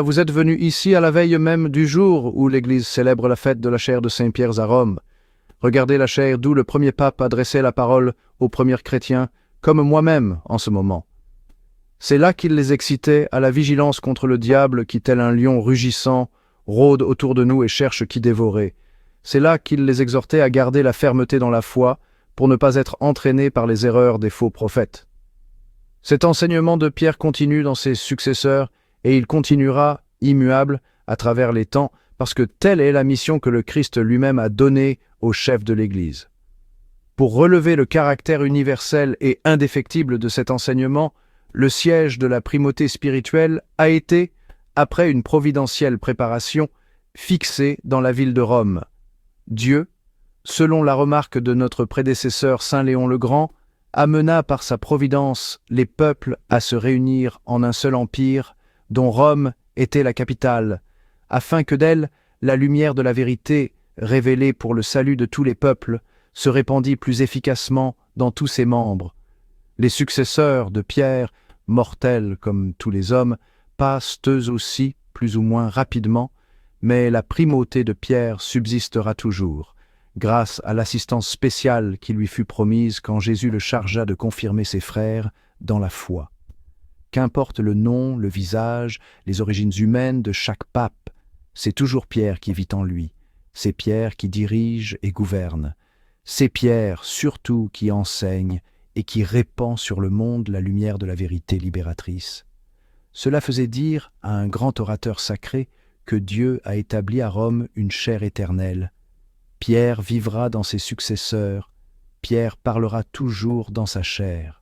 vous êtes venu ici à la veille même du jour où l'Église célèbre la fête de la chair de Saint-Pierre à Rome. Regardez la chair d'où le premier pape adressait la parole aux premiers chrétiens, comme moi-même en ce moment. C'est là qu'il les excitait à la vigilance contre le diable qui, tel un lion rugissant, rôde autour de nous et cherche qui dévorer. C'est là qu'il les exhortait à garder la fermeté dans la foi pour ne pas être entraînés par les erreurs des faux prophètes. Cet enseignement de Pierre continue dans ses successeurs et il continuera immuable à travers les temps parce que telle est la mission que le Christ lui-même a donnée au chef de l'Église. Pour relever le caractère universel et indéfectible de cet enseignement, le siège de la primauté spirituelle a été, après une providentielle préparation, fixé dans la ville de Rome. Dieu, selon la remarque de notre prédécesseur Saint Léon le Grand, amena par sa providence les peuples à se réunir en un seul empire, dont Rome était la capitale, afin que d'elle, la lumière de la vérité, révélée pour le salut de tous les peuples, se répandît plus efficacement dans tous ses membres. Les successeurs de Pierre, mortels comme tous les hommes, passent eux aussi, plus ou moins rapidement, mais la primauté de Pierre subsistera toujours, grâce à l'assistance spéciale qui lui fut promise quand Jésus le chargea de confirmer ses frères dans la foi. Qu'importe le nom, le visage, les origines humaines de chaque pape, c'est toujours Pierre qui vit en lui, c'est Pierre qui dirige et gouverne, c'est Pierre surtout qui enseigne et qui répand sur le monde la lumière de la vérité libératrice. Cela faisait dire à un grand orateur sacré que Dieu a établi à Rome une chair éternelle. Pierre vivra dans ses successeurs, Pierre parlera toujours dans sa chair.